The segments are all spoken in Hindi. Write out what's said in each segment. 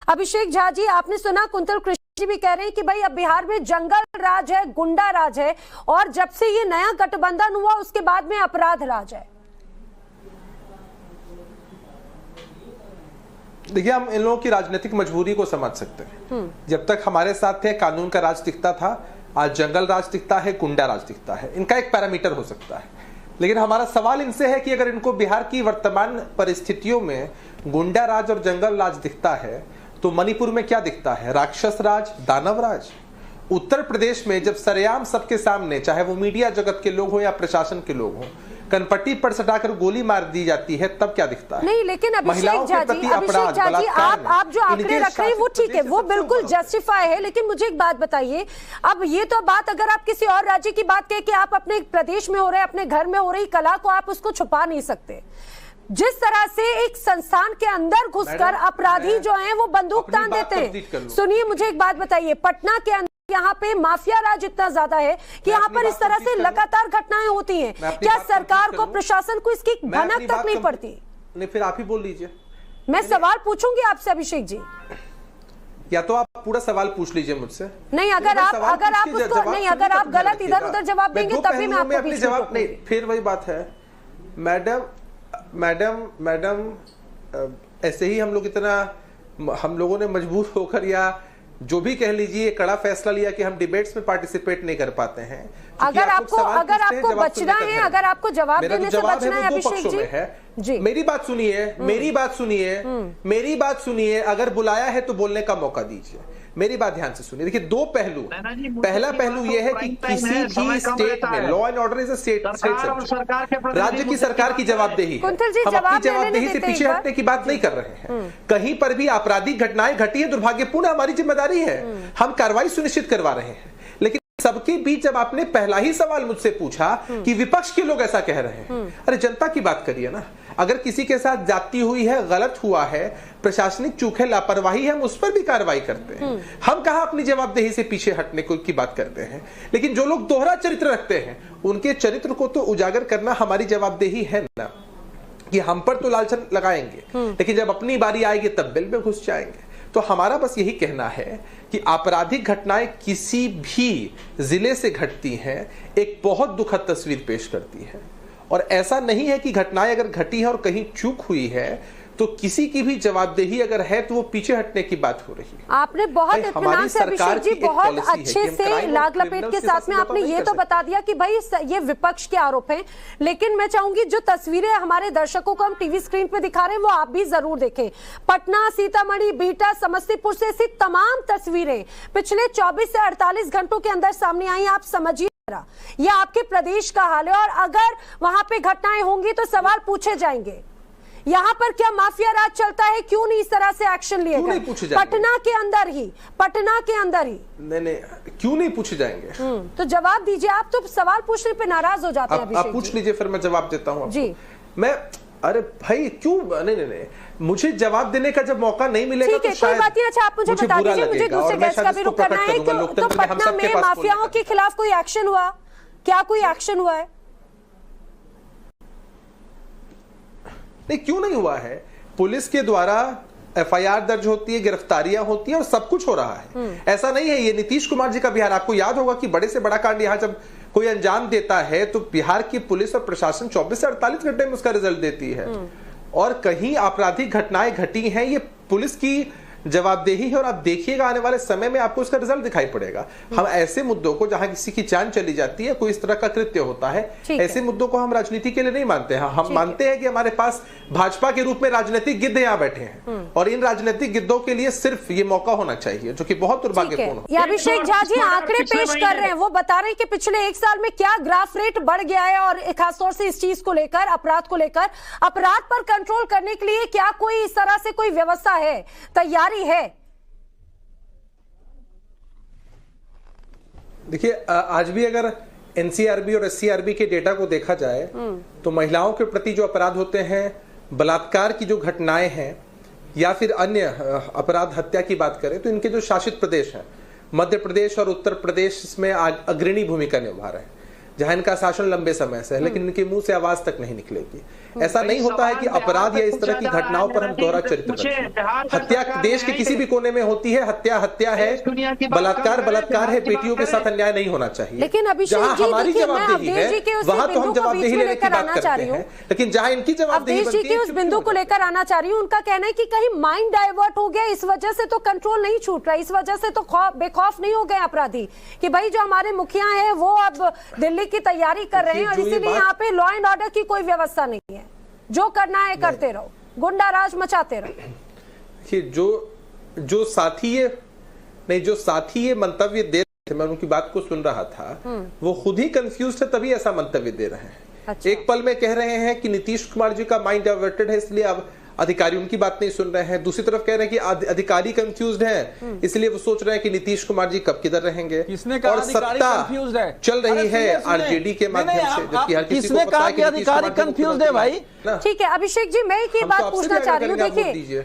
अभिषेक झा जी, आपने सुना कुंतल कृष्ण जी भी कह रहे हैं कि भाई अब बिहार में जंगल राज है, गुंडा राज है, और जब से ये नया गठबंधन हुआ उसके बाद में अपराध राज है। देखिए, हम इन लोगों की राजनीतिक मजबूरी को समझ सकते हैं। जब तक हमारे साथ थे कानून का राज दिखता था, आज जंगल राज दिखता है, गुंडा राज दिखता है। इनका एक पैरामीटर हो सकता है, लेकिन हमारा सवाल इनसे है कि अगर इनको बिहार की वर्तमान परिस्थितियों में गुंडा राज और जंगल राज दिखता है तो मणिपुर में क्या दिखता है? राक्षस राज, दानव राज। उत्तर प्रदेश में जब सरेआम सबके सामने, चाहे वो मीडिया जगत के लोग हो या प्रशासन के लोग हो, कनपट्टी पर सटाकर गोली मार दी जाती है, तब क्या दिखता है? नहीं, लेकिन अभिषेक झा जी, आप जो आंकड़े रख रहे हैं वो ठीक है, वो बिल्कुल जस्टिफाई है, लेकिन मुझे एक बात बताइए, अब ये तो बात अगर आप किसी और राज्य की बात कहें कि आप अपने प्रदेश में हो रहे, अपने घर में हो रही कला को आप उसको छुपा नहीं सकते। जिस तरह से एक संस्थान के अंदर घुसकर अपराधी जो हैं वो बंदूक तान देते हैं। सुनिए, मुझे एक बात बताइए, पटना के अंदर यहाँ पे माफिया राज इतना ज्यादा है कि यहाँ पर इस तरह से लगातार घटनाएं होती हैं, क्या सरकार को, प्रशासन को इसकी भनक तक नहीं पड़ती? नहीं, फिर आप ही बोल लीजिए। मैं सवाल पूछूंगी आपसे अभिषेक जी, या तो आप पूरा सवाल पूछ लीजिए मुझसे। नहीं, अगर आप उसको नहीं, अगर आप गलत इधर उधर जवाब देंगे तभी मैं आपको अपनी जवाब नहीं, फिर वही बात है। मैडम ऐसे ही हम लोगों ने मजबूर होकर, या जो भी कह लीजिए, कड़ा फैसला लिया कि हम डिबेट्स में पार्टिसिपेट नहीं कर पाते हैं। अगर आपको बचना है, अगर आपको जवाब देने से बचना है अभिषेक जी, मेरी बात सुनिए, अगर बुलाया है तो बोलने का मौका दीजिए। मेरी बात ध्यान से सुनिए। देखिए, दो पहलू। पहला पहलू यह है कि किसी भी स्टेट में law and order is a state राज्य की सरकार की जवाबदेही। हम अपनी जवाबदेही से पीछे हटने की बात नहीं कर रहे हैं। कहीं पर भी आपराधिक घटनाएं घटी है, दुर्भाग्यपूर्ण, हमारी जिम्मेदारी है, हम कार्रवाई सुनिश्चित करवा रहे हैं। लेकिन सबके बीच जब आपने पहला ही सवाल मुझसे पूछा कि विपक्ष के लोग ऐसा कह रहे हैं, अरे जनता की बात करिए ना। अगर किसी के साथ जाती हुई है, गलत हुआ है, प्रशासनिक चूक है, लापरवाही है, हम उस पर भी कार्रवाई करते हैं। हम कहां अपनी जवाबदेही से पीछे हटने की बात करते हैं। लेकिन जो लोग दोहरा चरित्र रखते हैं, उनके चरित्र को तो उजागर करना हमारी जवाबदेही है ना, कि हम पर तो लालचन लगाएंगे, लेकिन जब अपनी बारी आएगी तब बिल में घुस जाएंगे। तो हमारा बस यही कहना है कि आपराधिक घटनाएं किसी भी जिले से घटती हैं, एक बहुत दुखद तस्वीर पेश करती है। और ऐसा नहीं है कि घटनाएं अगर घटी है और कहीं चूक हुई है तो किसी की भी जवाबदेही अगर है तो वो पीछे हटने की बात हो रही है। आपने बहुत इत्मीनान से अभिषेक जी, बहुत अच्छे से लाग लपेट के साथ में आपने ये तो बता दिया कि भाई ये विपक्ष के आरोप हैं, लेकिन मैं चाहूंगी जो तस्वीरें हमारे दर्शकों को हम टीवी स्क्रीन पे दिखा रहे हैं वो आप भी जरूर देखें। पटना, सीतामढ़ी, बिहटा, समस्तीपुर से ऐसी तमाम तस्वीरें पिछले 24 से 48 घंटों के अंदर सामने आई। आप समझिए, यह आपके प्रदेश का हाल है, और अगर वहां पे घटनाएं होंगी तो सवाल पूछे जाएंगे, यहाँ पर क्या माफिया राज चलता है, क्यों नहीं इस तरह से एक्शन लिए गए? पटना के अंदर ही नहीं, क्यों नहीं पूछे जाएंगे? तो जवाब दीजिए। आप तो सवाल पूछने पे नाराज हो जाते हैं। आप पूछ लीजिए, फिर मैं जवाब देता हूँ जी। अरे भाई, क्यों? नहीं, मुझे जवाब देने का जब मौका नहीं मिलेगा तो शायद, कोई बात नहीं। अच्छा, आप मुझे बता दीजिए, मुझे दूसरे गेस्ट का भी रुख करना है। तो पटना में माफियाओं के खिलाफ कोई एक्शन हुआ? क्या कोई एक्शन हुआ है? नहीं, क्यों नहीं हुआ है? पुलिस के द्वारा एफआईआर दर्ज होती है, गिरफ्तारियां होती है और सब कुछ हो रहा है। ऐसा नहीं है ये नीतीश कुमार जी का बिहार। आपको याद होगा कि बड़े से बड़ा कांड यहां जब कोई अंजाम देता है तो बिहार की पुलिस और प्रशासन 24 से 48 घंटे में उसका रिजल्ट देती है। और कहीं आपराधिक घटनाएं घटी हैं, ये पुलिस की जवाबदेही है, और आप देखिएगा आने वाले समय में आपको उसका रिजल्ट दिखाई पड़ेगा। हम ऐसे मुद्दों को, जहां किसी की जान चली जाती है, कोई इस तरह का कृत्य होता है, ऐसे मुद्दों को हम राजनीति के लिए नहीं मानते हैं। हम मानते हैं कि हमारे पास भाजपा के रूप में राजनीतिक गिद्ध यहाँ बैठे हैं, और इन राजनीतिक गिद्धों के लिए सिर्फ ये मौका होना चाहिए, जो कि बहुत दुर्भाग्यपूर्ण है। अभिषेक झा जी आंकड़े पेश कर रहे हैं, वो बता रहे हैं कि पिछले 1 साल में क्या ग्राफ रेट बढ़ गया है, और खासतौर से इस चीज को लेकर, अपराध को लेकर, अपराध पर कंट्रोल करने के लिए क्या कोई इस तरह से कोई व्यवस्था है, तैयारी है? देखिए, आज भी अगर एनसीआरबी और एससीआरबी के डेटा को देखा जाए तो महिलाओं के प्रति जो अपराध होते हैं, बलात्कार की जो घटनाएं हैं, या फिर अन्य अपराध, हत्या की बात करें तो इनके जो शासित प्रदेश हैं, मध्य प्रदेश और उत्तर प्रदेश, इसमें अग्रणी भूमिका निभा रहे हैं। जहां इनका शासन लंबे समय से है, लेकिन इनके मुंह से आवाज तक नहीं निकलेगी। ऐसा नहीं होता है कि अपराध या इस तरह की घटनाओं पर हम दोहरा चरित्र रखें। हत्या देश के किसी भी कोने में होती है, हत्या हत्या है, बलात्कार बलात्कार है, बेटियों के साथ अन्याय नहीं होना चाहिए। लेकिन अभिषेक जहां जी, हमारी जवाबदेही है वहां तो हम जवाबदेही लेने की बात करते हैं, लेकिन जहां इनकी जवाबदेही अवधेश जी के उस बिंदु को लेकर आना चाह रही हूँ। उनका कहना है कि कहीं माइंड डाइवर्ट हो गया, इस वजह से तो कंट्रोल नहीं छूट रहा, इस वजह से तो बेखौफ नहीं हो गए अपराधी कि भाई जो हमारे मुखिया हैं वो अब दिल्ली की तैयारी कर रहे हैं और इसीलिए यहाँ पे लॉ एंड ऑर्डर की कोई व्यवस्था नहीं है, जो करना है करते रहो, गुंडा राज मचाते रहो। कि जो साथी ये मंतव्य दे रहे थे, मैं उनकी बात को सुन रहा था, वो खुद ही कंफ्यूज थे तभी ऐसा मंतव्य दे रहे हैं। अच्छा। एक पल में कह रहे हैं कि नीतीश कुमार जी का माइंड डाइवर्टेड है इसलिए अब अधिकारी उनकी बात नहीं सुन रहे हैं, दूसरी तरफ कह रहे हैं कि अधिकारी कंफ्यूज्ड हैं इसलिए वो सोच रहे हैं कि नीतीश कुमार जी कब किधर रहेंगे, और सत्ता चल रही है आरजेडी के माध्यम से, जबकि हर किसी को पता है कि अधिकारी कंफ्यूज्ड है भाई। ठीक है अभिषेक जी, मैं एक ही बात पूछना चाह रही हूँ, देखिए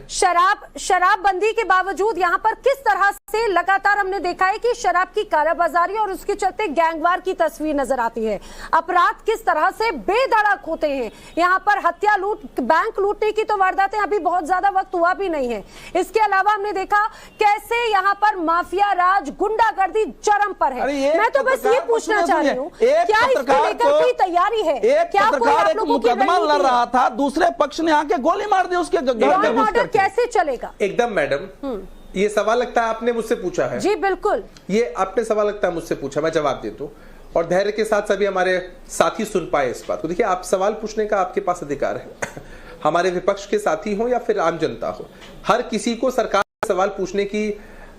शराबबंदी के बावजूद यहाँ पर किस तरह से लगातार हमने देखा है कि शराब की कालाबाजारी और उसके चलते गैंगवार की तस्वीर नजर आती है, अपराध किस तरह से बेधड़क होते हैं, यहाँ पर हत्या लूट बैंक लूटने की तो वारदातें अभी बहुत ज्यादा वक्त हुआ भी नहीं है, इसके अलावा हमने देखा कैसे यहाँ पर माफिया राज गुंडागर्दी चरम पर है। मैं तो बस ये पूछना चाह रही हूँ, क्या इसको लेकर कोई तैयारी है? क्या कोई आप लोगों की लड़ रहा था, दूसरे पक्ष ने आके गोली मार दी उसके घर में, ऑर्डर कैसे चलेगा? एकदम मैडम, ये सवाल लगता है आपने मुझसे पूछा है। जी बिल्कुल, ये आपने सवाल लगता है मुझसे पूछा, मैं जवाब दे दूं और धैर्य के साथ सभी हमारे साथी सुन पाए इस बात को। देखिए, आप सवाल पूछने का आपके पास अधिकार है, हमारे विपक्ष के साथी हो या फिर आम जनता हो, हर किसी को सरकार से सवाल पूछने की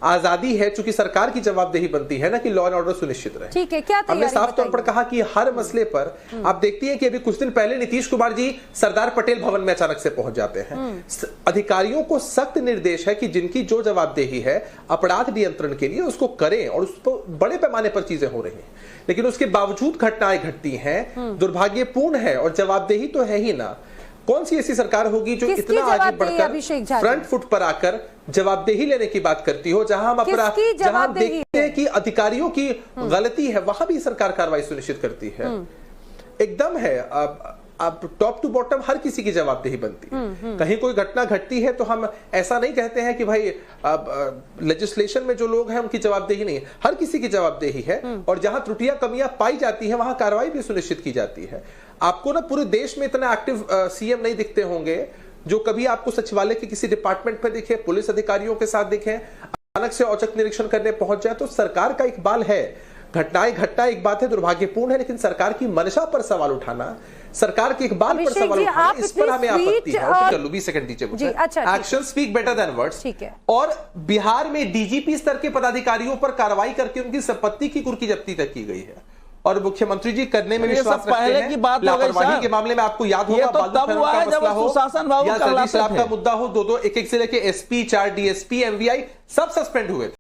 आजादी है, चूंकि सरकार की जवाबदेही बनती है ना कि लॉ एंड ऑर्डर सुनिश्चित रहे। ठीक है, क्या हमने साफ तौर पर कहा कि हर मसले पर आप देखती हैं कि अभी कुछ दिन पहले नीतीश कुमार जी सरदार पटेल भवन में अचानक से पहुंच जाते हैं। अधिकारियों को सख्त निर्देश है कि जिनकी जो जवाबदेही है अपराध नियंत्रण के लिए उसको करें, और उस पर बड़े पैमाने पर चीजें हो रही हैं, लेकिन उसके बावजूद घटनाएं घटती हैं, दुर्भाग्यपूर्ण है। और जवाबदेही तो है ही ना, कौन सी ऐसी सरकार होगी जो इतना आगे बढ़कर फ्रंट फुट पर आकर जवाबदेही लेने की बात करती हो, जहां हम देखते हैं कि अधिकारियों की गलती है वहां भी सरकार कार्रवाई सुनिश्चित करती है। एकदम है, अब टॉप टू बॉटम हर किसी की जवाबदेही बनती है। कहीं कोई घटना घटती है तो हम ऐसा नहीं कहते हैं कि भाई लेजिस्लेशन में जो लोग हैं उनकी जवाबदेही नहीं है, हर किसी की जवाबदेही है, और जहां त्रुटियां कमियां पाई जाती हैं वहां कार्रवाई भी सुनिश्चित की जाती है। आपको ना पूरे देश में इतना एक्टिव सीएम नहीं दिखते होंगे जो कभी आपको सचिवालय के किसी डिपार्टमेंट में दिखे, पुलिस अधिकारियों के साथ दिखे, अचानक से औचक निरीक्षण करने पहुंच जाए। तो सरकार का इकबाल है, घटनाएं घटना एक बात है, दुर्भाग्यपूर्ण है, लेकिन सरकार की मंशा पर सवाल उठाना, सरकार के इकबाल पर सवाल उठाना, इस पर हमें आपत्ति है। चलो 20 सेकंड दीजिए मुझे। Action speak better than words. और बिहार में डीजीपी स्तर के पदाधिकारियों पर कार्रवाई करके उनकी संपत्ति की कुर्की जब्ती तक की गई है, और मुख्यमंत्री जी करने में विश्वास रखते हैं। पहले की बात लापरवाही के मामले में आपको याद होगा, तो तब हुआ है जब सुशासन बाबू का मुद्दा हो, 2 1 से लेके एसपी 4 डीएसपी एमवीआई सब सस्पेंड हुए थे।